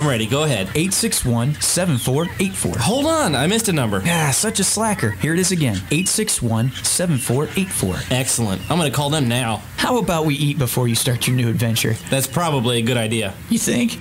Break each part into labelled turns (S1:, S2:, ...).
S1: ready. Go ahead.
S2: 861-7484.
S1: Hold on. I missed a number.
S2: Ah, such a slacker. Here it is again. 861-7484.
S1: Excellent. I'm going to call them now.
S2: How about we eat before you start your new adventure?
S1: That's probably a good idea.
S2: You think?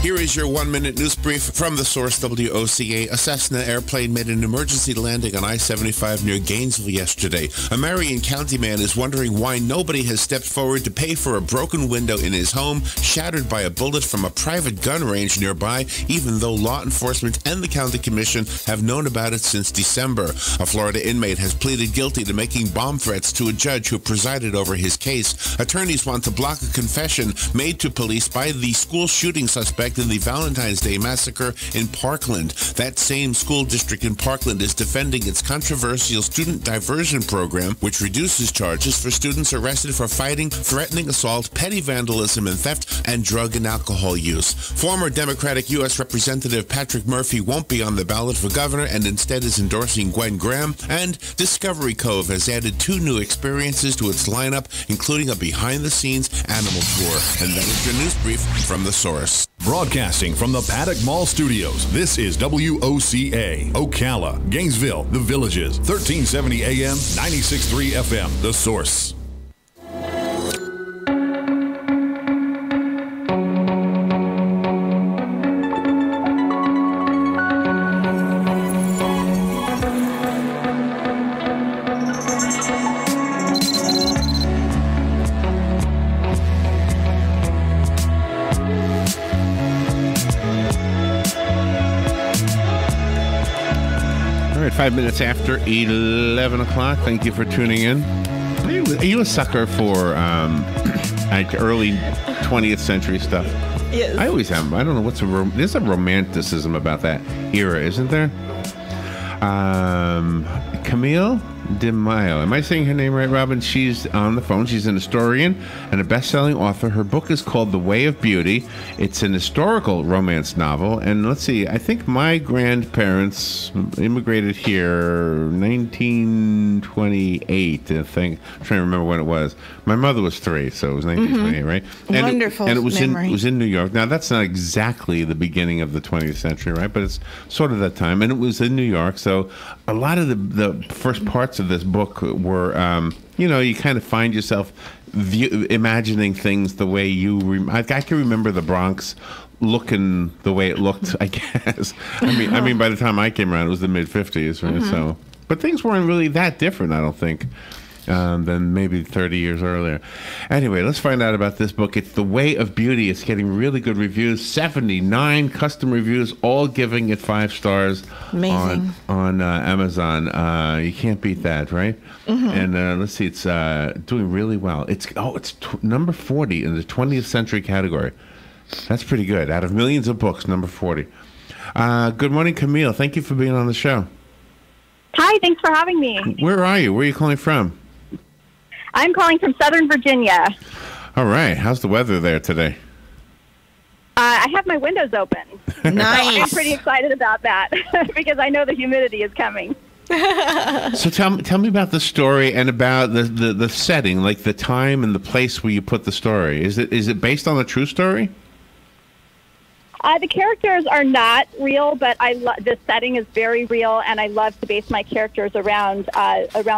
S3: Here is your one-minute news brief from the source WOCA. A Cessna airplane made an emergency landing on I-75 near Gainesville yesterday. A Marion County man is wondering why nobody has stepped forward to pay for a broken window in his home, shattered by a bullet from a private gun range nearby, even though law enforcement and the county commission have known about it since December. A Florida inmate has pleaded guilty to making bomb threats to a judge who presided over his case. Attorneys want to block a confession made to police by the school shooting suspect in the Valentine's Day massacre in Parkland. That same school district in Parkland is defending its controversial student diversion program, which reduces charges for students arrested for fighting, threatening assault, petty vandalism and theft, and drug and alcohol use. Former Democratic U.S. Representative Patrick Murphy won't be on the ballot for governor and instead is endorsing Gwen Graham. And Discovery Cove has added 2 new experiences to its lineup, including a behind-the-scenes animal tour. And that is your news brief from the source.
S4: Broadcasting from the Paddock Mall Studios, this is WOCA, Ocala, Gainesville, The Villages, 1370 AM, 96.3 FM, The Source.
S5: All right, 5 minutes after 11 o'clock. Thank you for tuning in. Are you a sucker for like early 20th century stuff?
S6: Yes.
S5: I always am. I don't know there's a romanticism about that era, isn't there? Camille Maio. Am I saying her name right, Robin? She's on the phone. She's an historian and a best-selling author. Her book is called The Way of Beauty. It's an historical romance novel. And let's see, I think my grandparents immigrated here 1928, I think. I'm trying to remember when it was. My mother was 3, so it was 1928, right? And
S6: Wonderful
S5: and it was
S6: memory.
S5: it was in New York. Now, that's not exactly the beginning of the 20th century, right? But it's sort of that time. And it was in New York. So a lot of the first parts of this book were, you kind of find yourself imagining things the way you... I can remember the Bronx looking the way it looked, I guess. I mean, by the time I came around, it was the mid-50s, right? So, but things weren't really that different, I don't think, than maybe 30 years earlier. Anyway, let's find out about this book. It's The Way of Beauty. It's getting really good reviews. 79 custom reviews, all giving it 5 stars.
S6: Amazing.
S5: On Amazon. You can't beat that, right? And let's see, it's doing really well. It's number 40 in the 20th century category. That's pretty good. Out of millions of books, number 40. Good morning, Camille. Thank you for being on the show.
S7: Hi, thanks for having me.
S5: Where are you? Where are you calling from?
S7: I'm calling from Southern Virginia.
S5: All right. How's the weather there today?
S7: I have my windows open.
S6: Nice.
S7: So I'm pretty excited about that because I know the humidity is coming.
S5: So tell me about the story and about the setting, like the time and the place where you put the story. Is it based on a true story?
S7: The characters are not real, but the setting is very real, and I love to base my characters around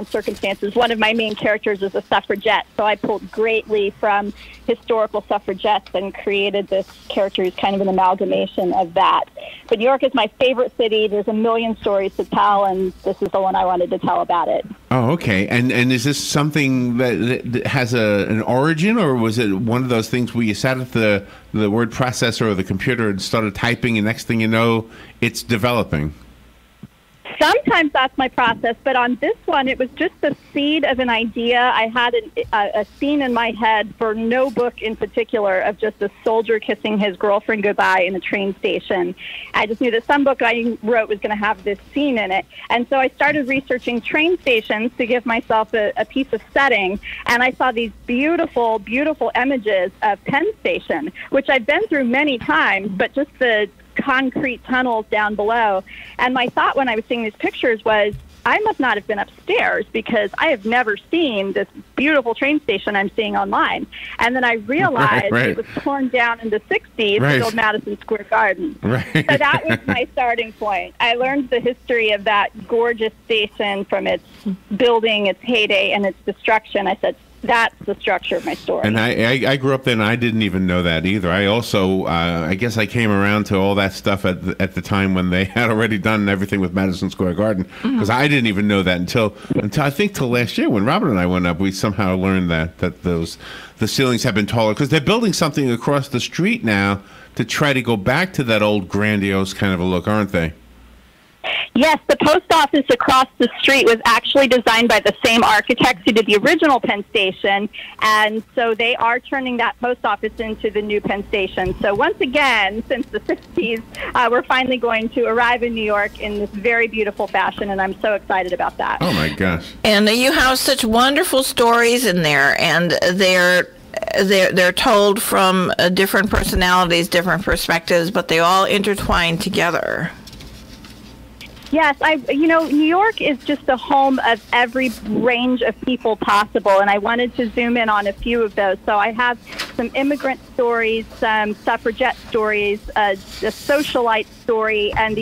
S7: circumstances. One of my main characters is a suffragette, so I pulled greatly from historical suffragettes and created this character who's kind of an amalgamation of that. But New York is my favorite city. There's a million stories to tell, and this is the one I wanted to tell about it.
S5: Oh, okay. And is this something that has an origin, or was it one of those things where you sat at the word processor or the computer and started typing, and next thing you know, it's developing?
S7: Sometimes that's my process, but on this one, it was just the seed of an idea. I had a scene in my head for no book in particular of just a soldier kissing his girlfriend goodbye in a train station. I just knew that some book I wrote was going to have this scene in it. And so I started researching train stations to give myself a piece of setting, and I saw these beautiful, beautiful images of Penn Station, which I've been through many times, but just the concrete tunnels down below. And my thought when I was seeing these pictures was, I must not have been upstairs because I have never seen this beautiful train station I'm seeing online. And then I realized
S5: Right.
S7: it was torn down in the 60s
S5: Right.
S7: to build Madison Square Garden.
S5: Right.
S7: So that was my starting point. I learned the history of that gorgeous station from its building, its heyday, and its destruction. I said, that's the structure of my story.
S5: And I grew up there, and I didn't even know that either. I also, I guess I came around to all that stuff at the time when they had already done everything with Madison Square Garden, because I didn't even know that until I think till last year when Robert and I went up. We somehow learned that the ceilings have been taller because they're building something across the street now to try to go back to that old grandiose kind of a look, aren't they?
S7: Yes, the post office across the street was actually designed by the same architects who did the original Penn Station, and so they are turning that post office into the new Penn Station. So once again, since the 60s, we're finally going to arrive in New York in this very beautiful fashion, and I'm so excited about that.
S5: Oh, my gosh.
S6: And you have such wonderful stories in there, and they're told from different personalities, different perspectives, but they all intertwine together.
S7: Yes, New York is just a home of every range of people possible, and I wanted to zoom in on a few of those. So I have some immigrant stories, some suffragette stories, a socialite story, and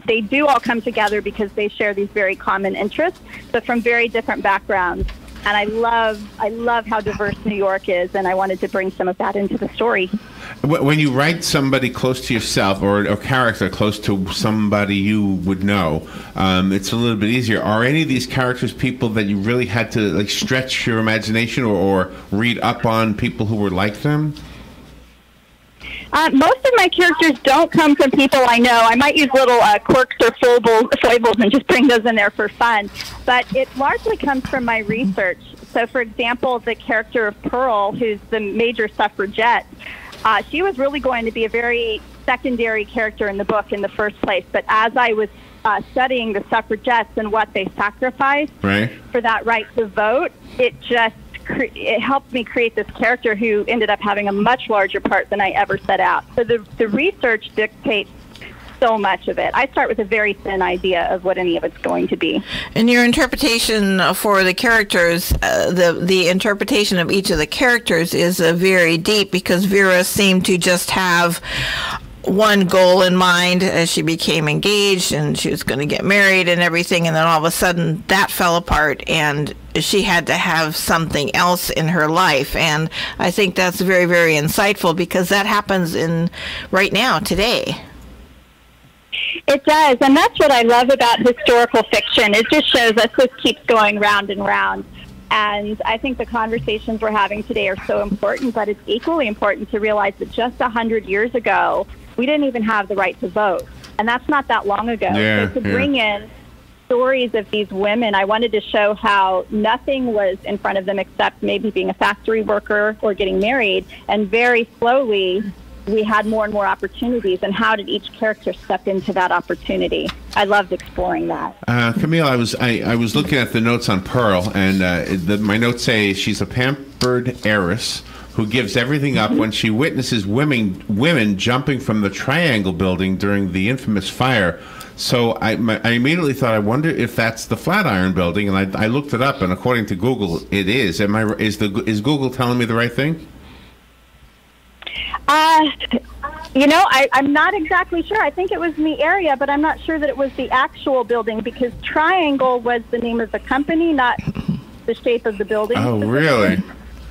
S7: they do all come together because they share these very common interests, but from very different backgrounds. And I love how diverse New York is, and I wanted to bring some of that into the story.
S5: When you write somebody close to yourself or a character close to somebody you would know, it's a little bit easier. Are any of these characters people that you really had to stretch your imagination or read up on people who were like them?
S7: Most of my characters don't come from people I know. I might use little quirks or foibles and just bring those in there for fun. But it largely comes from my research. So, for example, the character of Pearl, who's the major suffragette, she was really going to be a very secondary character in the book in the first place. But as I was studying the suffragettes and what they sacrificed for that right to vote, it helped me create this character who ended up having a much larger part than I ever set out. So the research dictates so much of it. I start with a very thin idea of what any of it's going to be.
S6: And your interpretation for the characters, the interpretation of each of the characters is very deep, because Vera seemed to just have one goal in mind as she became engaged and she was going to get married and everything, and then all of a sudden that fell apart and she had to have something else in her life. And I think that's very, very insightful, because that happens right now, today.
S7: It does, and that's what I love about historical fiction. It just shows us this keeps going round and round. And I think the conversations we're having today are so important, but it's equally important to realize that just 100 years ago, we didn't even have the right to vote. And that's not that long ago. So to bring in stories of these women, I wanted to show how nothing was in front of them except maybe being a factory worker or getting married. And very slowly, we had more and more opportunities. And how did each character step into that opportunity? I loved exploring that.
S5: Camille, I was looking at the notes on Pearl, and my notes say she's a pampered heiress who gives everything up when she witnesses women jumping from the Triangle Building during the infamous fire. So I immediately thought, I wonder if that's the Flatiron Building, and I looked it up, and according to Google, it is. Is Google telling me the right thing?
S7: I'm not exactly sure. I think it was in the area, but I'm not sure that it was the actual building, because Triangle was the name of the company, not the shape of the building.
S5: Oh, really?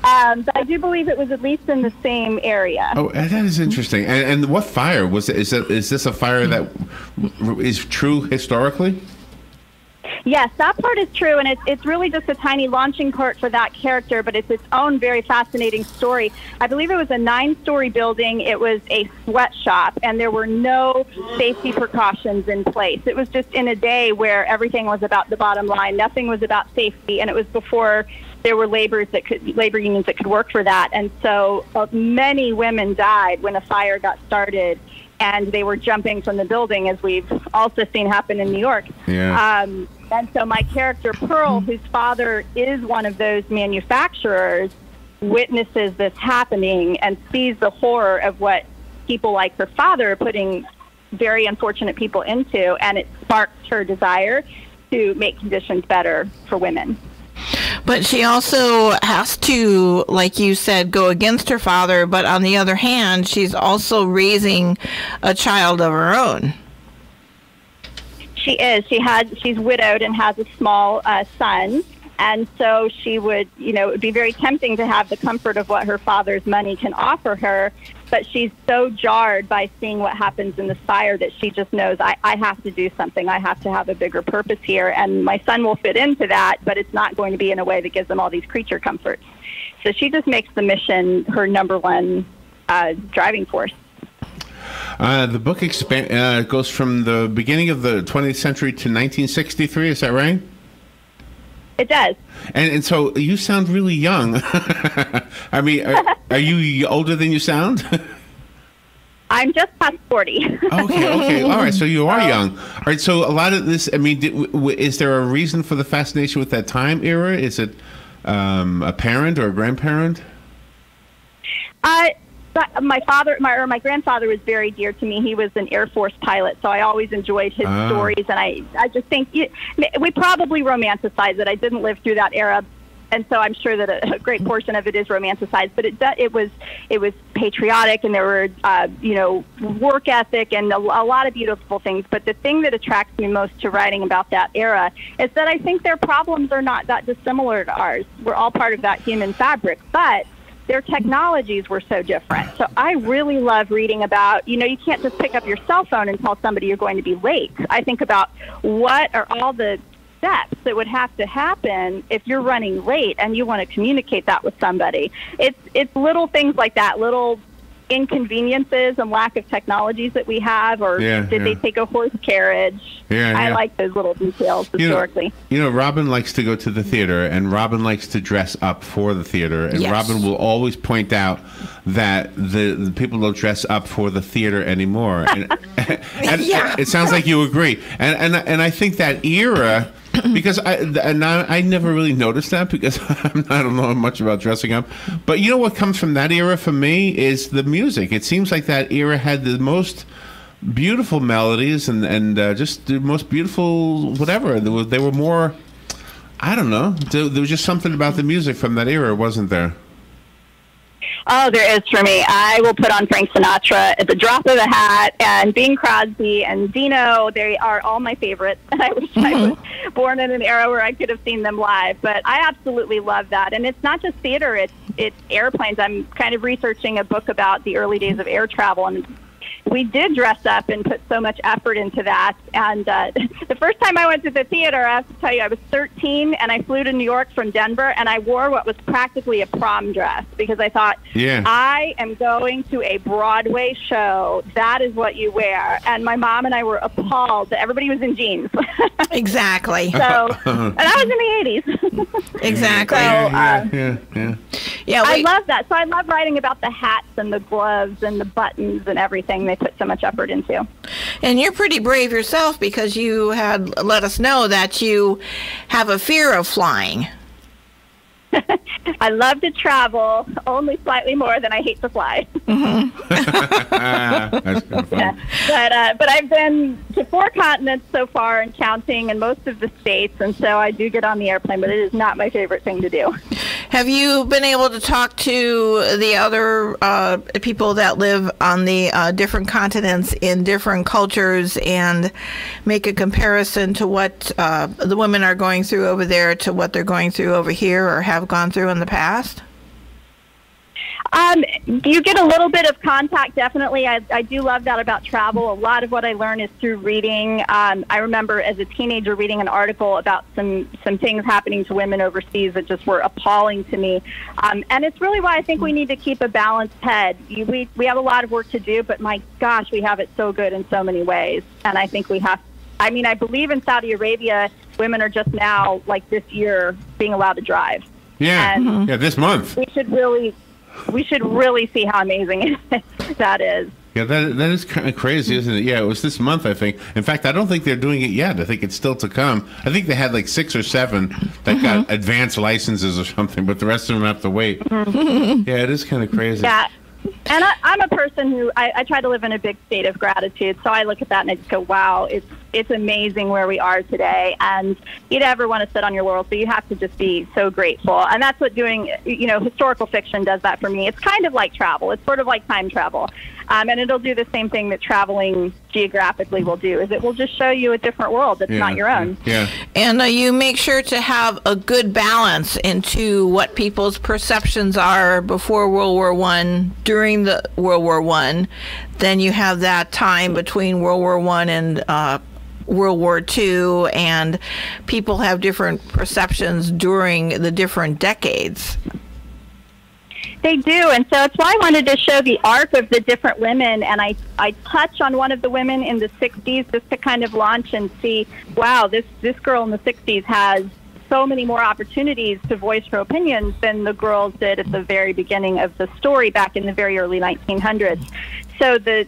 S7: But I do believe it was at least in the same area.
S5: Oh, that is interesting. And what fire was it? Is this a fire that is true historically?
S7: Yes, that part is true, and it's really just a tiny launching port for that character, but it's its own very fascinating story. I believe it was a 9-story building. It was a sweatshop, and there were no safety precautions in place. It was just in a day where everything was about the bottom line. Nothing was about safety, and it was before there were labor unions that could work for that. And so many women died when a fire got started, and they were jumping from the building, as we've also seen happen in New York.
S5: Yeah.
S7: And so my character, Pearl, whose father is one of those manufacturers, witnesses this happening and sees the horror of what people like her father are putting very unfortunate people into, and it sparks her desire to make conditions better for women.
S6: But she also has to, like you said, go against her father. But on the other hand, she's also raising a child of her own.
S7: She is. She's widowed and has a small son. And so she would, it would be very tempting to have the comfort of what her father's money can offer her. But she's so jarred by seeing what happens in the fire that she just knows, I have to do something. I have to have a bigger purpose here. And my son will fit into that, but it's not going to be in a way that gives them all these creature comforts. So she just makes the mission her number one driving force.
S5: The book goes from the beginning of the 20th century to 1963. Is that right?
S7: It does.
S5: And so you sound really young. I mean, are you older than you sound?
S7: I'm just past 40.
S5: Okay. All right. So you are young. All right. So a lot of this, I mean, is there a reason for the fascination with that time era? Is it a parent or a grandparent?
S7: My grandfather was very dear to me. He was an Air Force pilot, so I always enjoyed his stories. And I just think we probably romanticize it. I didn't live through that era, and so I'm sure that a great portion of it is romanticized. But it was patriotic, and there were work ethic and a lot of beautiful things. But the thing that attracts me most to writing about that era is that I think their problems are not that dissimilar to ours. We're all part of that human fabric, but their technologies were so different. So I really love reading about, you can't just pick up your cell phone and tell somebody you're going to be late. I think about what are all the steps that would have to happen if you're running late and you want to communicate that with somebody. It's little things like that, little inconveniences and lack of technologies that we have, or did they take a horse carriage? I like those little details historically.
S5: Robin likes to go to the theater, and Robin likes to dress up for the theater, and Robin will always point out that the people don't dress up for the theater anymore. And it sounds like you agree. And I think that era, because I never really noticed that, because I don't know much about dressing up. But you know what comes from that era for me is the music. It seems like that era had the most beautiful melodies and just the most beautiful whatever. They were more, I don't know. There was just something about the music from that era, wasn't there?
S7: Oh, there is for me. I will put on Frank Sinatra at the drop of a hat, and Bing Crosby and Dino. They are all my favorites. I wish I was born in an era where I could have seen them live. But I absolutely love that. And it's not just theater, it's airplanes. I'm kind of researching a book about the early days of air travel, and we did dress up and put so much effort into that. And the first time I went to the theater, I have to tell you, I was 13, and I flew to New York from Denver, and I wore what was practically a prom dress, because I thought, I am going to a Broadway show. That is what you wear. And my mom and I were appalled that everybody was in jeans.
S6: Exactly.
S7: So, and I was in the 80s.
S6: Exactly.
S7: So, I love that. So I love writing about the hats and the gloves and the buttons and everything they put so much effort into.
S6: And you're pretty brave yourself, because you had let us know that you have a fear of flying.
S7: I love to travel, only slightly more than I hate to fly.
S5: That's kind of fun.
S7: But I've been to 4 continents so far and counting, in most of the states, and so I do get on the airplane, but it is not my favorite thing to do.
S6: Have you been able to talk to the other people that live on the different continents in different cultures and make a comparison to what the women are going through over there to what they're going through over here or have gone through in the past?
S7: You get a little bit of contact, definitely. I do love that about travel. A lot of what I learn is through reading. I remember as a teenager reading an article about some things happening to women overseas that just were appalling to me. And it's really why I think we need to keep a balanced head. We have a lot of work to do, but my gosh, we have it so good in so many ways. And I think we have, I believe in Saudi Arabia, women are just now, like this year, being allowed to drive.
S5: Yeah,
S7: and
S5: this month.
S7: We should really see how amazing that is.
S5: Yeah, that is kind of crazy, isn't it? Yeah, it was this month, I think. In fact, I don't think they're doing it yet. I think it's still to come. I think they had like 6 or 7 that got advanced licenses or something, but the rest of them have to wait. Yeah, it is kind of crazy.
S7: Yeah, and I'm a person who, I try to live in a big state of gratitude, so I look at that and I just go, wow, it's amazing where we are today, and you never want to sit on your laurels, so you have to just be so grateful. And that's what doing, historical fiction does that for me. It's kind of like travel. It's sort of like time travel. And it'll do the same thing that traveling geographically will do, is it will just show you a different world that's not your own.
S5: Yeah.
S6: And you make sure to have a good balance into what people's perceptions are before World War I, during the World War I. Then you have that time between World War I and World War II, and people have different perceptions during the different decades.
S7: They do, and so it's why I wanted to show the arc of the different women, and I touch on one of the women in the 60s just to kind of launch and see, wow, this girl in the 60s has so many more opportunities to voice her opinions than the girls did at the very beginning of the story back in the very early 1900s. So the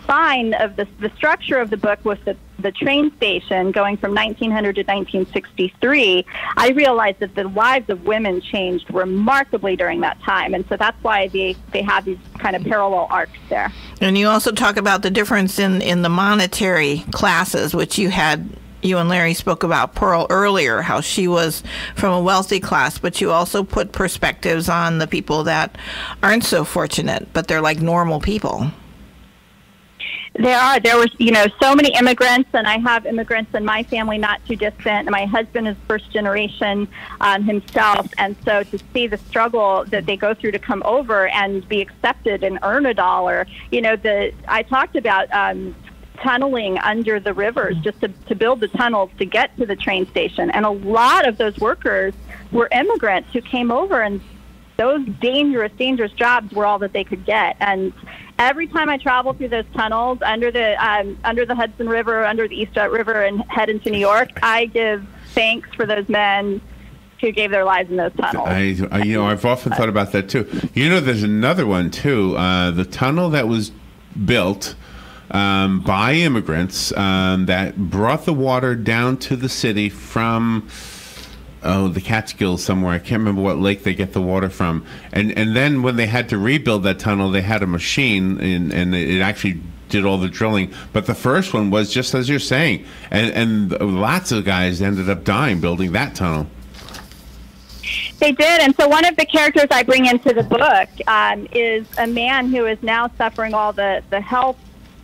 S7: spine of the structure of the book was the train station going from 1900 to 1963. I realized that the lives of women changed remarkably during that time, and so that's why they have these kind of parallel arcs there.
S6: And you also talk about the difference in the monetary classes, which you and Larry spoke about Pearl earlier, how she was from a wealthy class, but you also put perspectives on the people that aren't so fortunate, but they're like normal people.
S7: There were, so many immigrants, and I have immigrants in my family not too distant. My husband is first generation himself, and so to see the struggle that they go through to come over and be accepted and earn a dollar, I talked about tunneling under the rivers just to build the tunnels to get to the train station, and a lot of those workers were immigrants who came over, and those dangerous jobs were all that they could get. And every time I travel through those tunnels under the Hudson River, under the East River, and head into New York, I give thanks for those men who gave their lives in those tunnels.
S5: I've often thought about that too. There's another one too. The tunnel that was built by immigrants that brought the water down to the city from the Catskills somewhere. I can't remember what lake they get the water from. And then when they had to rebuild that tunnel, they had a machine, and it actually did all the drilling. But the first one was just as you're saying. And lots of guys ended up dying building that tunnel.
S7: They did, and so one of the characters I bring into the book is a man who is now suffering all the health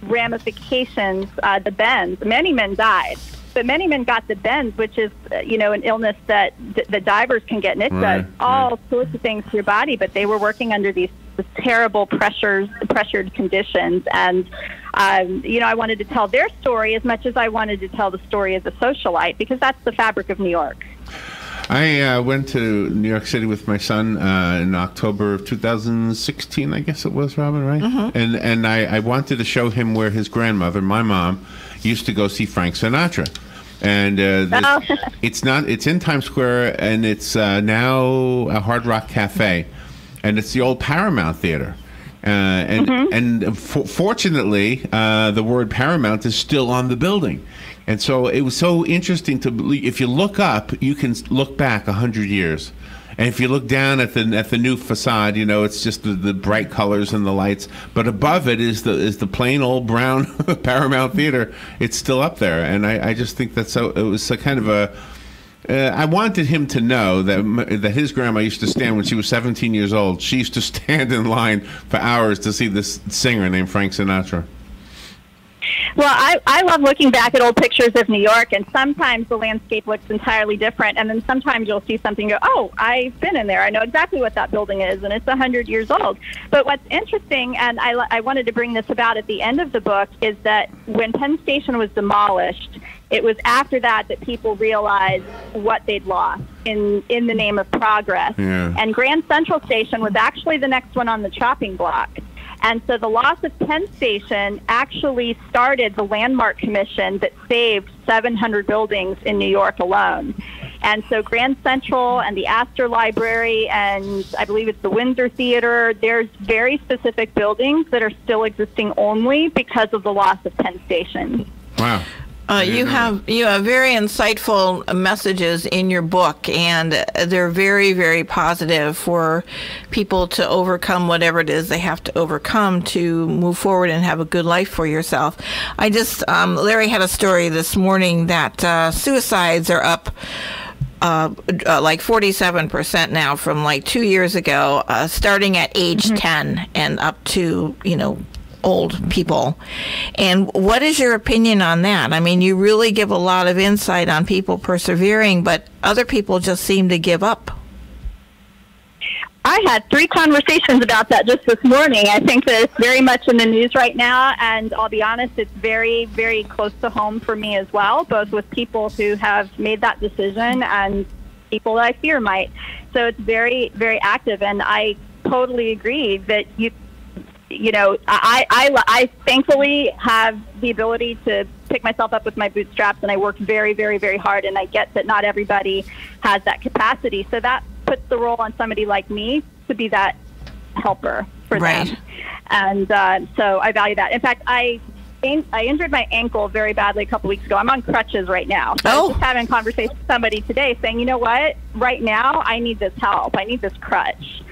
S7: ramifications, the bends. Many men died, but many men got the bends, which is, an illness that the divers can get, and it does all sorts of things to your body, but they were working under these terrible pressured conditions. And, I wanted to tell their story as much as I wanted to tell the story as a socialite, because that's the fabric of New York.
S5: I went to New York City with my son in October of 2016, I guess it was, Robin, right? Mm-hmm. And I wanted to show him where his grandmother, my mom, used to go see Frank Sinatra. And it's in Times Square, and it's now a Hard Rock Cafe, and it's the old Paramount Theater. Fortunately, the word Paramount is still on the building. And so it was so interesting if you look up, you can look back 100 years. And if you look down at the new facade, it's just the bright colors and the lights. But above it is the plain old brown Paramount Theater. It's still up there. And I just think it was a kind of a, I wanted him to know that his grandma used to stand when she was 17 years old. She used to stand in line for hours to see this singer named Frank Sinatra.
S7: Well, I love looking back at old pictures of New York, and sometimes the landscape looks entirely different, and then sometimes you'll see something and go, oh, I've been in there. I know exactly what that building is, and it's 100 years old. But what's interesting, and I wanted to bring this about at the end of the book, is that when Penn Station was demolished, it was after that people realized what they'd lost in the name of progress. Yeah. And Grand Central Station was actually the next one on the chopping block. And so the loss of Penn Station actually started the Landmark Commission that saved 700 buildings in New York alone. And so Grand Central and the Astor Library, and I believe it's the Windsor Theater, there's very specific buildings that are still existing only because of the loss of Penn Station.
S5: Wow.
S6: You have very insightful messages in your book, and they're very, very positive for people to overcome whatever it is they have to overcome to move forward and have a good life for yourself. Larry had a story this morning that suicides are up like 47% now from like 2 years ago, starting at age 10 and up to, old people. And what is your opinion on that? I mean, you really give a lot of insight on people persevering, but other people just seem to give up.
S7: I had 3 conversations about that just this morning. I think that it's very much in the news right now, and I'll be honest, it's very, very close to home for me as well, both with people who have made that decision and people that I fear might. So it's very, very active, and I totally agree that I thankfully have the ability to pick myself up with my bootstraps, and I work very, very, very hard, and I get that not everybody has that capacity. So that puts the role on somebody like me to be that helper for them. And so I value that. In fact, I injured my ankle very badly a couple weeks ago. I'm on crutches right now. So I was just having a conversation with somebody today saying, you know what, right now I need this help. I need this crutch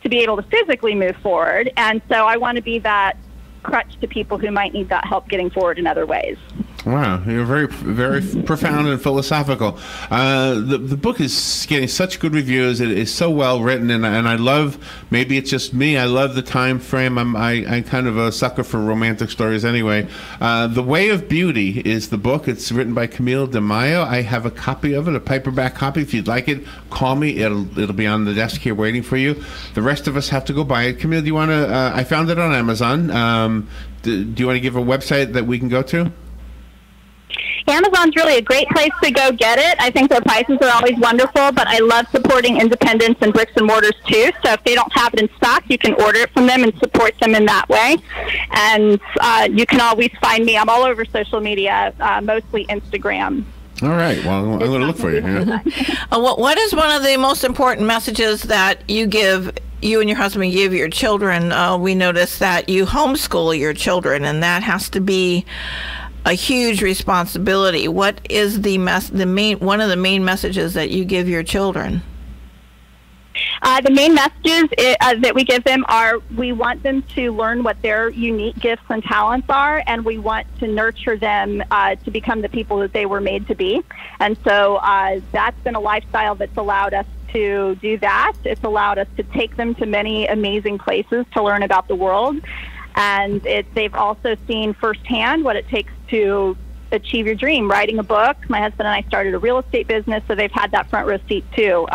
S7: to be able to physically move forward. And so I want to be that crutch to people who might need that help getting forward in other ways.
S5: Wow, you're very, very profound and philosophical. The book is getting such good reviews. It is so well written, and I love. Maybe it's just me. I love the time frame. I'm kind of a sucker for romantic stories anyway. The Way of Beauty is the book. It's written by Camille de Maio. I have a copy of it, a paperback copy. If you'd like it, call me. It'll be on the desk here waiting for you. The rest of us have to go buy it. Camille, do you want to? I found it on Amazon. Do you want to give a website that we can go to?
S7: Amazon's really a great place to go get it. I think their prices are always wonderful, but I love supporting independents and bricks and mortars too. So if they don't have it in stock, you can order it from them and support them in that way. And you can always find me. I'm all over social media, mostly Instagram.
S5: All right. Well, I'm going to look for you. Yeah.
S6: What is one of the most important messages that you and your husband give your children? We notice that you homeschool your children, and that has to be a huge responsibility. What is one of the main messages that you give your children?
S7: The main messages that we give them are we want them to learn what their unique gifts and talents are, and we want to nurture them to become the people that they were made to be. And so that's been a lifestyle that's allowed us to do that. It's allowed us to take them to many amazing places to learn about the world. And they've also seen firsthand what it takes to achieve your dream. Writing a book. My husband and I started a real estate business, so they've had that front row seat too.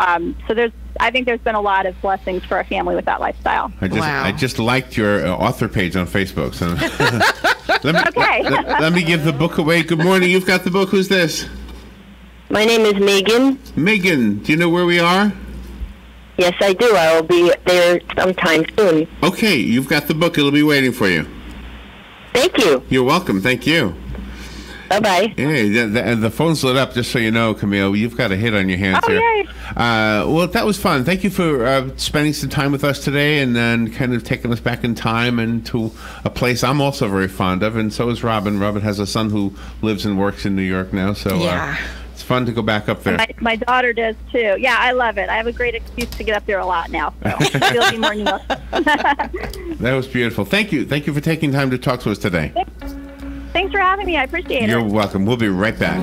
S7: So I think there's been a lot of blessings for our family with that lifestyle.
S5: I just liked your author page on Facebook. So let me give the book away. Good morning. You've got the book. Who's this?
S8: My name is Megan.
S5: Megan, do you know where we are?
S8: Yes, I do. I will be there sometime soon.
S5: Okay, you've got the book. It'll be waiting for you.
S8: Thank you.
S5: You're welcome. Thank you.
S8: Bye-bye.
S5: Hey, the phone's lit up, just so you know, Camille. You've got a hit on your hands here.
S7: Yay.
S5: Well, that was fun. Thank you for spending some time with us today and then kind of taking us back in time and to a place I'm also very fond of, and so is Robin. Robin has a son who lives and works in New York now, so it's fun to go back up there.
S7: My daughter does too. Yeah, I love it. I have a great excuse to get up there a lot now. So it'll be more New York.
S5: That was beautiful. Thank you. Thank you for taking time to talk to us today.
S7: Thanks for having me. I appreciate it.
S5: You're welcome. We'll be right back.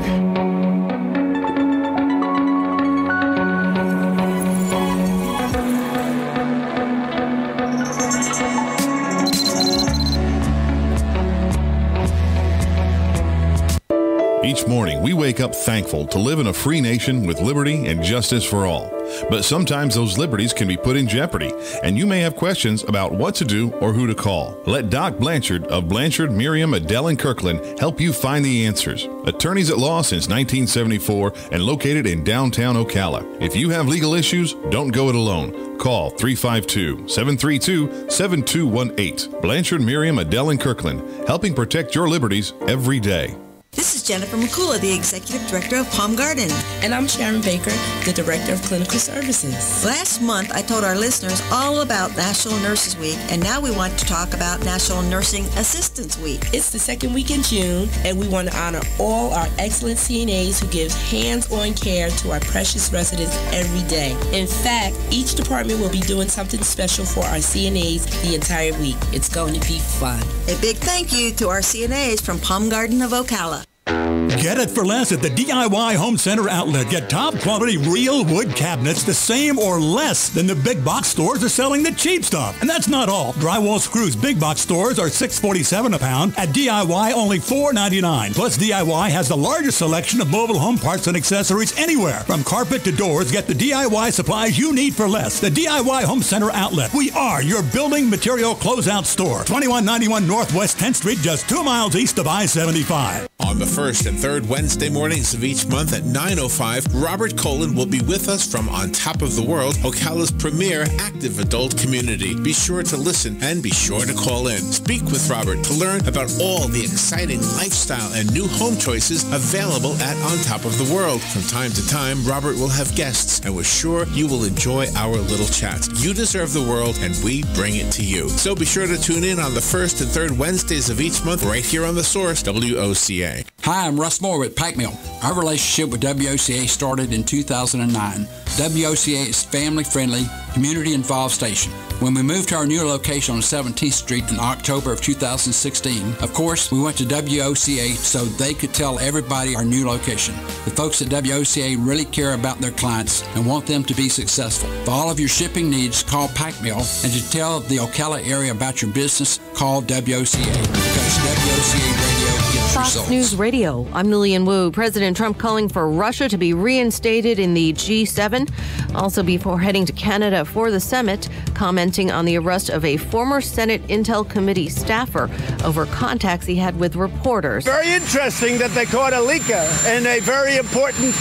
S4: Each morning, we wake up thankful to live in a free nation with liberty and justice for all. But sometimes those liberties can be put in jeopardy, and you may have questions about what to do or who to call. Let Doc Blanchard of Blanchard, Miriam, Adele, and Kirkland help you find the answers. Attorneys at law since 1974 and located in downtown Ocala. If you have legal issues, don't go it alone. Call 352-732-7218. Blanchard, Miriam, Adele, and Kirkland, helping protect your liberties every day.
S9: This is is Jennifer McCullough, the Executive Director of Palm Garden.
S10: And I'm Sharon Baker, the Director of Clinical Services.
S9: Last month, I told our listeners all about National Nurses Week, and now we want to talk about National Nursing Assistants Week.
S10: It's the second week in June, and we want to honor all our excellent CNAs who give hands-on care to our precious residents every day. In fact, each department will be doing something special for our CNAs the entire week. It's going to be fun.
S9: A big thank you to our CNAs from Palm Garden of Ocala.
S11: Get it for less at the DIY Home Center outlet. Get top quality real wood cabinets the same or less than the big box stores are selling the cheap stuff. And that's not all. Drywall screws big box stores are $6.47 a pound. At DIY, only $4.99. Plus, DIY has the largest selection of mobile home parts and accessories anywhere. From carpet to doors, get the DIY supplies you need for less. The DIY Home Center outlet. We are your building material closeout store. 2191 Northwest 10th Street, just 2 miles east of I-75.
S3: On the first and third Wednesday mornings of each month at 9:05, Robert Colin will be with us from On Top of the World, Ocala's premier active adult community. Be sure to listen and be sure to call in. Speak with Robert to learn about all the exciting lifestyle and new home choices available at On Top of the World. From time to time, Robert will have guests, and we're sure you will enjoy our little chats. You deserve the world, and we bring it to you. So be sure to tune in on the first and third Wednesdays of each month right here on The Source, WOCA.
S12: Hi, I'm Russ Moore with Pac Mill. Our relationship with WOCA started in 2009. WOCA is family-friendly, community-involved station. When we moved to our new location on 17th Street in October of 2016, of course, we went to WOCA so they could tell everybody our new location. The folks at WOCA really care about their clients and want them to be successful. For all of your shipping needs, call Pac Mill, and to tell the Ocala area about your business, call WOCA, because WOCA Radio gets
S13: Fox
S12: results.
S13: News Radio. I'm Lillian Wu. President Trump calling for Russia to be reinstated in the G7. Also, before heading to Canada for the summit, commenting on the arrest of a former Senate Intel Committee staffer over contacts he had with reporters.
S14: Very interesting that they caught a leaker, and it's a very important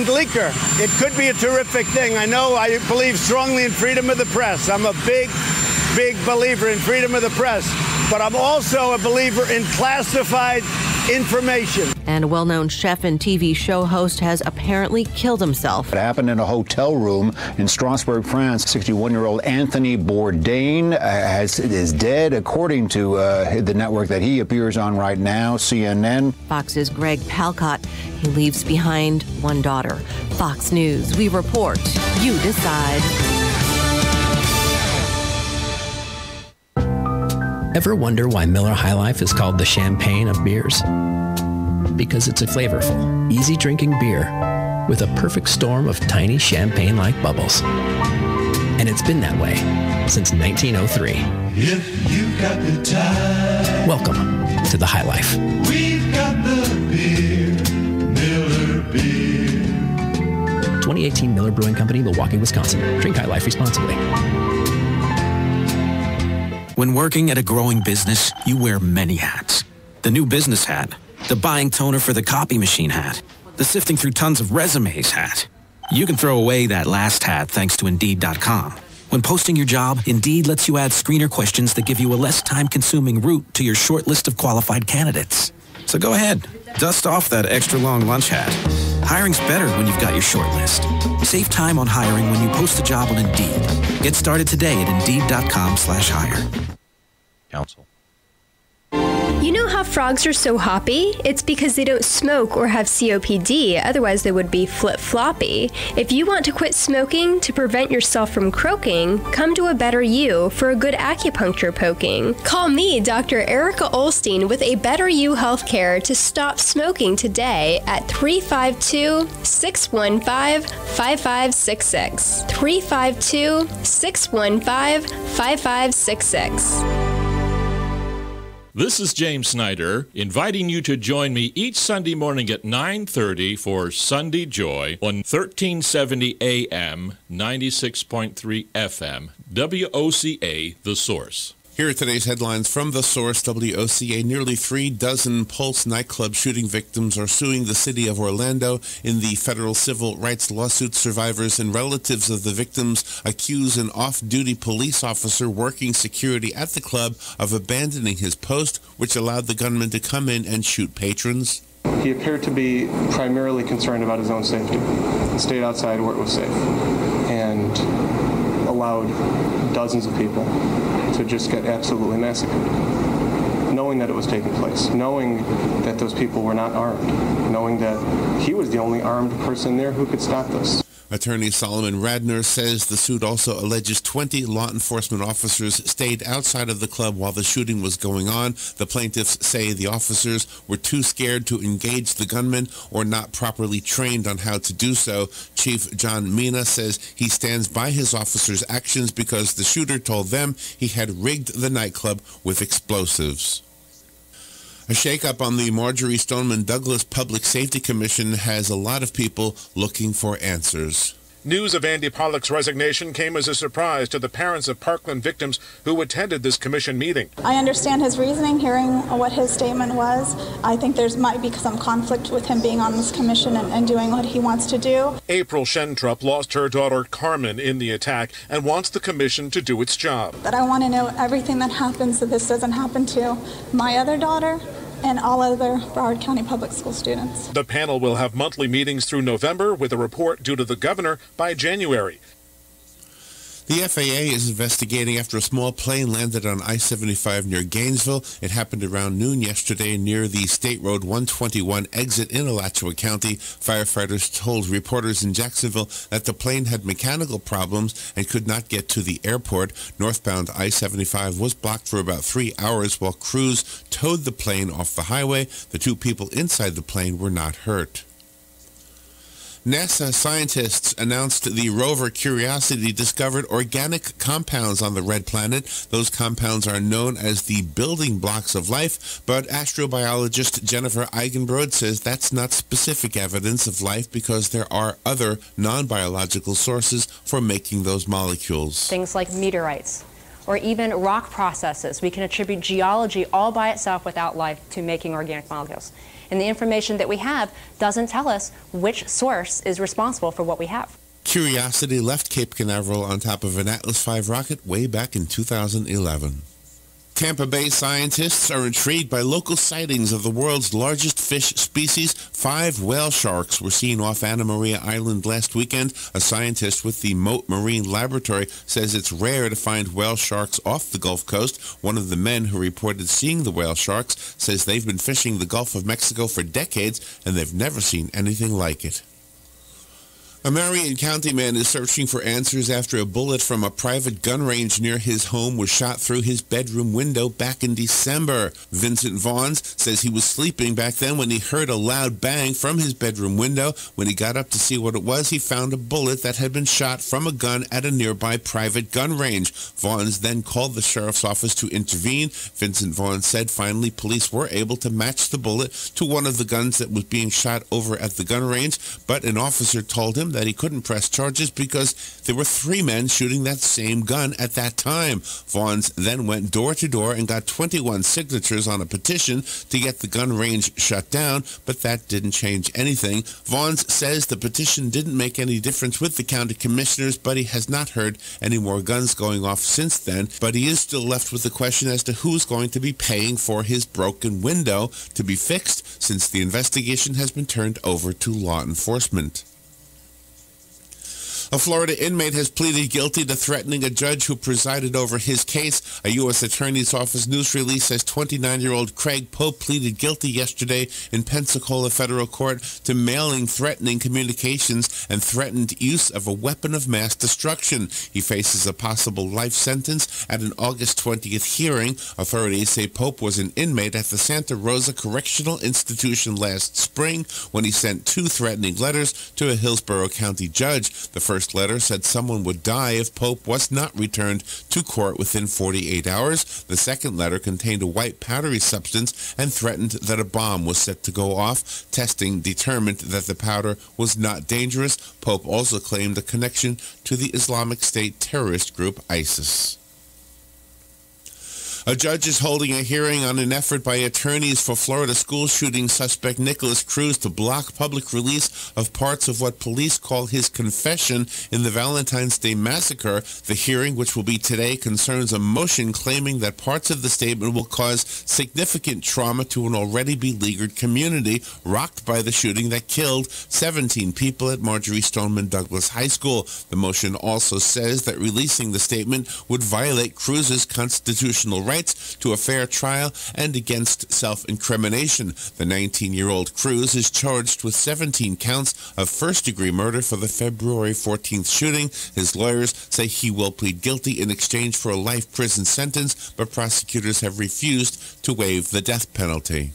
S14: leaker. It could be a terrific thing. I believe strongly in freedom of the press. I'm a big believer in freedom of the press, but I'm also a believer in classified information.
S13: And a well-known chef and TV show host has apparently killed himself.
S15: It happened in a hotel room in Strasbourg, France. 61-year-old Anthony Bourdain is dead, according to the network that he appears on right now, CNN.
S13: Fox's Greg Palcott. He leaves behind one daughter. Fox News. We report. You decide.
S16: Ever wonder why Miller High Life is called the champagne of beers? Because it's a flavorful, easy-drinking beer with a perfect storm of tiny champagne-like bubbles. And it's been that way since 1903.
S17: If you've got the time,
S16: welcome to the High Life.
S17: We've got the beer, Miller Beer.
S16: 2018 Miller Brewing Company, Milwaukee, Wisconsin. Drink High Life responsibly.
S18: When working at a growing business, you wear many hats. The new business hat, the buying toner for the copy machine hat, the sifting through tons of resumes hat. You can throw away that last hat thanks to Indeed.com. When posting your job, Indeed lets you add screener questions that give you a less time-consuming route to your short list of qualified candidates. So go ahead, dust off that extra long lunch hat. Hiring's better when you've got your short list. Save time on hiring when you post a job on Indeed. Get started today at Indeed.com/hire.
S19: Council.
S20: You know how frogs are so hoppy? It's because they don't smoke or have COPD, otherwise they would be flip-floppy. If you want to quit smoking to prevent yourself from croaking, come to A Better You for a good acupuncture poking. Call me, Dr. Erica Olstein, with A Better You Healthcare to stop smoking today at 352-615-5566. 352-615-5566.
S21: This is James Snyder, inviting you to join me each Sunday morning at 9:30 for Sunday Joy on 1370 AM, 96.3 FM, WOCA, The Source.
S3: Here are today's headlines from The Source, WOCA. Nearly 36 Pulse nightclub shooting victims are suing the city of Orlando in the federal civil rights lawsuit. Survivors and relatives of the victims accuse an off-duty police officer working security at the club of abandoning his post, which allowed the gunman to come in and shoot patrons.
S19: He appeared to be primarily concerned about his own safety. He stayed outside where it was safe and allowed dozens of people to just get absolutely massacred, knowing that it was taking place, knowing that those people were not armed, knowing that he was the only armed person there who could stop this.
S3: Attorney Solomon Radner says the suit also alleges 20 law enforcement officers stayed outside of the club while the shooting was going on. The plaintiffs say the officers were too scared to engage the gunman or not properly trained on how to do so. Chief John Mina says he stands by his officers' actions because the shooter told them he had rigged the nightclub with explosives. A shakeup on the Marjorie Stoneman Douglas Public Safety Commission has a lot of people looking for answers.
S22: News of Andy Pollock's resignation came as a surprise to the parents of Parkland victims who attended this commission meeting.
S23: I understand his reasoning, hearing what his statement was. I think there might be some conflict with him being on this commission and doing what he wants to do.
S22: April Schentrup lost her daughter Carmen in the attack and wants the commission to do its job.
S23: But I want to know everything that happens so this doesn't happen to my other daughter and all other Broward County Public School students.
S22: The panel will have monthly meetings through November with a report due to the governor by January.
S3: The FAA is investigating after a small plane landed on I-75 near Gainesville. It happened around noon yesterday near the State Road 121 exit in Alachua County. Firefighters told reporters in Jacksonville that the plane had mechanical problems and could not get to the airport. Northbound I-75 was blocked for about 3 hours while crews towed the plane off the highway. The 2 people inside the plane were not hurt. NASA scientists announced the rover Curiosity discovered organic compounds on the red planet. Those compounds are known as the building blocks of life, but astrobiologist Jennifer Eigenbrod says that's not specific evidence of life because there are other non-biological sources for making those molecules.
S24: Things like meteorites or even rock processes. We can attribute geology all by itself without life to making organic molecules. And the information that we have doesn't tell us which source is responsible for what we have.
S3: Curiosity left Cape Canaveral on top of an Atlas V rocket way back in 2011. Tampa Bay scientists are intrigued by local sightings of the world's largest fish species. 5 whale sharks were seen off Anna Maria Island last weekend. A scientist with the Mote Marine Laboratory says it's rare to find whale sharks off the Gulf Coast. One of the men who reported seeing the whale sharks says they've been fishing the Gulf of Mexico for decades and they've never seen anything like it. A Marion County man is searching for answers after a bullet from a private gun range near his home was shot through his bedroom window back in December. Vincent Vaughns says he was sleeping back then when he heard a loud bang from his bedroom window. When he got up to see what it was, he found a bullet that had been shot from a gun at a nearby private gun range. Vaughns then called the sheriff's office to intervene. Vincent Vaughns said finally police were able to match the bullet to one of the guns that was being shot over at the gun range, but an officer told him that he couldn't press charges because there were 3 men shooting that same gun at that time. Vaughns then went door to door and got 21 signatures on a petition to get the gun range shut down, but that didn't change anything. Vaughns says the petition didn't make any difference with the county commissioners, but he has not heard any more guns going off since then. But he is still left with the question as to who's going to be paying for his broken window to be fixed, since the investigation has been turned over to law enforcement. A Florida inmate has pleaded guilty to threatening a judge who presided over his case. A U.S. Attorney's Office news release says 29-year-old Craig Pope pleaded guilty yesterday in Pensacola federal court to mailing threatening communications and threatened use of a weapon of mass destruction. He faces a possible life sentence at an August 20th hearing. Authorities say Pope was an inmate at the Santa Rosa Correctional Institution last spring when he sent 2 threatening letters to a Hillsborough County judge. The first letter said someone would die if Pope was not returned to court within 48 hours. The second letter contained a white powdery substance and threatened that a bomb was set to go off. Testing determined that the powder was not dangerous. Pope also claimed a connection to the Islamic State terrorist group ISIS. A judge is holding a hearing on an effort by attorneys for Florida school shooting suspect Nikolas Cruz to block public release of parts of what police call his confession in the Valentine's Day massacre. The hearing, which will be today, concerns a motion claiming that parts of the statement will cause significant trauma to an already beleaguered community rocked by the shooting that killed 17 people at Marjorie Stoneman Douglas High School. The motion also says that releasing the statement would violate Cruz's constitutional rights to a fair trial and against self-incrimination. The 19-year-old Cruz is charged with 17 counts of first-degree murder for the February 14th shooting. His lawyers say he will plead guilty in exchange for a life prison sentence, but prosecutors have refused to waive the death penalty.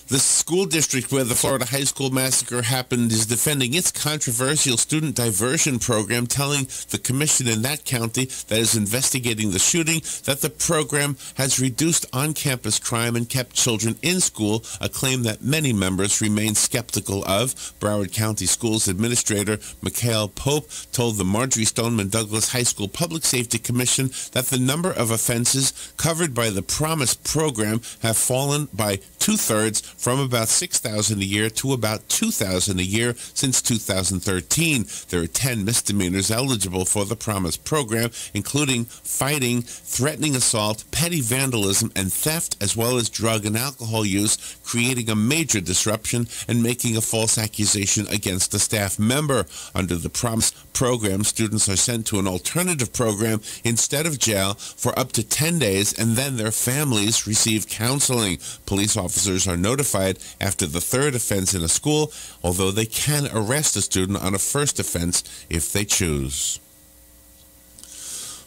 S3: The school district where the Florida high school massacre happened is defending its controversial student diversion program, telling the commission in that county that is investigating the shooting that the program has reduced on-campus crime and kept children in school, a claim that many members remain skeptical of. Broward County Schools Administrator Mikhail Pope told the Marjorie Stoneman Douglas High School Public Safety Commission that the number of offenses covered by the Promise program have fallen by two-thirds, from about 6,000 a year to about 2,000 a year since 2013. There are 10 misdemeanors eligible for the Promise program, including fighting, threatening assault, petty vandalism, and theft, as well as drug and alcohol use, creating a major disruption and making a false accusation against a staff member. Under the Promise program, students are sent to an alternative program instead of jail for up to 10 days, and then their families receive counseling. Police officers are notified after the third offense in a school, although they can arrest a student on a first offense if they choose.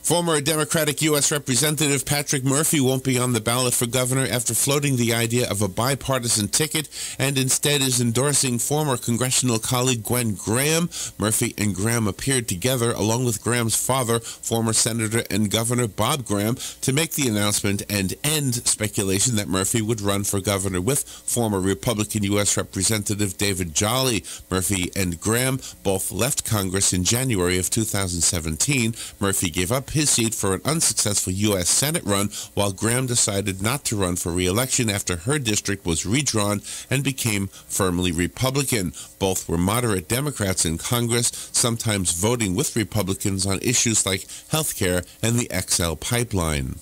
S3: Former Democratic U.S. Representative Patrick Murphy won't be on the ballot for governor after floating the idea of a bipartisan ticket, and instead is endorsing former congressional colleague Gwen Graham. Murphy and Graham appeared together, along with Graham's father, former Senator and Governor Bob Graham, to make the announcement and end speculation that Murphy would run for governor with former Republican U.S. Representative David Jolly. Murphy and Graham both left Congress in January of 2017. Murphy gave up his seat for an unsuccessful U.S. Senate run, while Graham decided not to run for re-election after her district was redrawn and became firmly Republican. Both were moderate Democrats in Congress, sometimes voting with Republicans on issues like health care and the XL pipeline.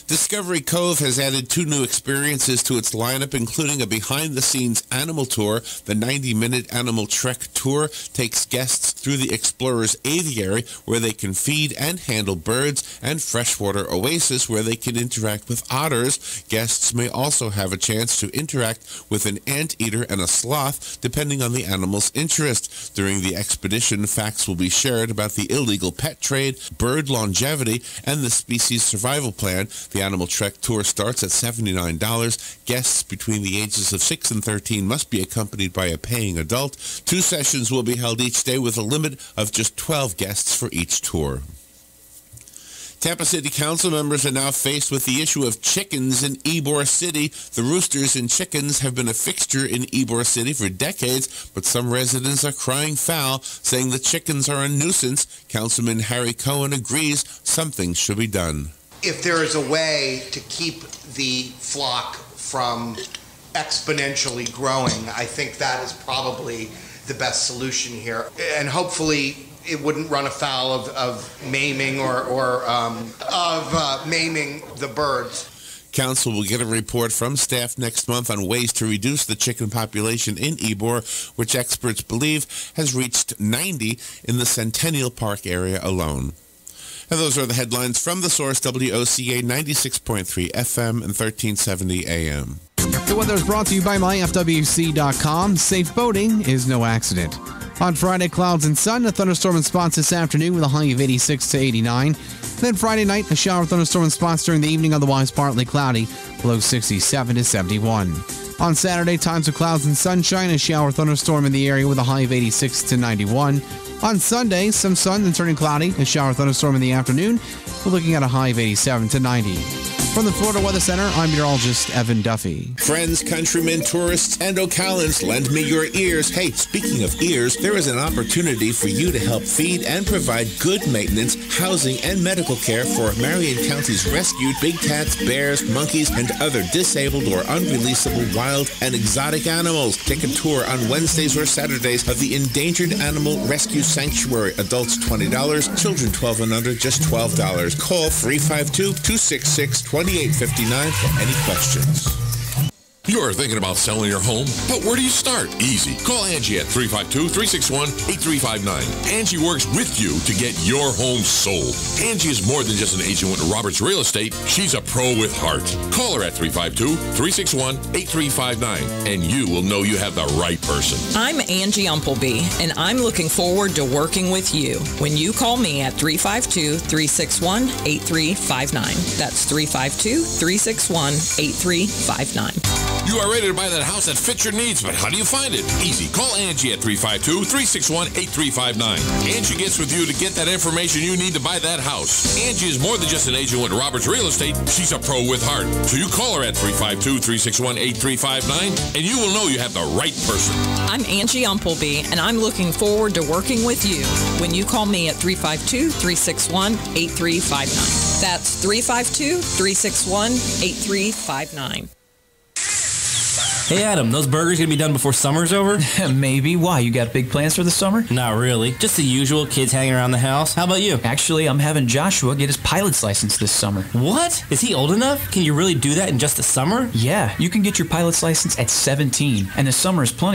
S3: Discovery Cove has added 2 new experiences to its lineup, including a behind-the-scenes animal tour. The 90-minute Animal Trek tour takes guests through the explorer's aviary, where they can feed and handle birds, and freshwater oasis, where they can interact with otters. Guests may also have a chance to interact with an anteater and a sloth, depending on the animal's interest. During the expedition, facts will be shared about the illegal pet trade, bird longevity, and the species survival plan. The Animal Trek tour starts at $79. Guests between the ages of 6 and 13 must be accompanied by a paying adult. 2 sessions will be held each day with a limit of just 12 guests for each tour. Tampa City Council members are now faced with the issue of chickens in Ybor City. The roosters and chickens have been a fixture in Ybor City for decades, but some residents are crying foul, saying the chickens are a nuisance. Councilman Harry Cohen agrees something should be done.
S1: If there is a way to keep the flock from exponentially growing, I think that is probably the best solution here. And hopefully it wouldn't run afoul of maiming or maiming the birds.
S3: Council will get a report from staff next month on ways to reduce the chicken population in Ybor, which experts believe has reached 90 in the Centennial Park area alone. And those are the headlines from The Source, WOCA 96.3 FM and 1370 AM.
S2: The weather is brought to you by myfwc.com. Safe boating is no accident. On Friday, clouds and sun, a thunderstorm in spots this afternoon with a high of 86 to 89. Then Friday night, a shower thunderstorm in spots during the evening, otherwise partly cloudy, low 67 to 71. On Saturday, times of clouds and sunshine, a shower thunderstorm in the area with a high of 86 to 91. On Sunday, some sun, then turning cloudy, a shower thunderstorm in the afternoon. We're looking at a high of 87 to 90. From the Florida Weather Center, I'm meteorologist Evan Duffy.
S3: Friends, countrymen, tourists, and Ocalans, lend me your ears. Hey, speaking of ears, there is an opportunity for you to help feed and provide good maintenance, housing, and medical care for Marion County's rescued big cats, bears, monkeys, and other disabled or unreleasable wild and exotic animals. Take a tour on Wednesdays or Saturdays of the Endangered Animal Rescue Sanctuary. Adults $20, children 12 and under just $12. Call 352-266-2859 for any questions.
S5: You're thinking about selling your home, but where do you start? Easy. Call Angie at 352-361-8359. Angie works with you to get your home sold. Angie is more than just an agent with Roberts Real Estate. She's a pro with heart. Call her at 352-361-8359, and you will know you have the right person.
S6: I'm Angie Umpleby, and I'm looking forward to working with you when you call me at 352-361-8359. That's 352-361-8359.
S5: You are ready to buy that house that fits your needs, but how do you find it? Easy. Call Angie at 352-361-8359. Angie gets with you to get that information you need to buy that house. Angie is more than just an agent with Roberts Real Estate. She's a pro with heart. So you call her at 352-361-8359, and you will know you have the right person.
S6: I'm Angie Umpleby, and I'm looking forward to working with you when you call me at 352-361-8359. That's 352-361-8359.
S7: Hey Adam, those burgers gonna be done before summer's over?
S8: Maybe. Why? You got big plans for the summer?
S7: Not really. Just the usual, kids hanging around the house. How about you?
S8: Actually, I'm having Joshua get his pilot's license this summer.
S7: What? Is he old enough? Can you really do that in just the summer?
S8: Yeah, you can get your pilot's license at 17, and the summer is plenty.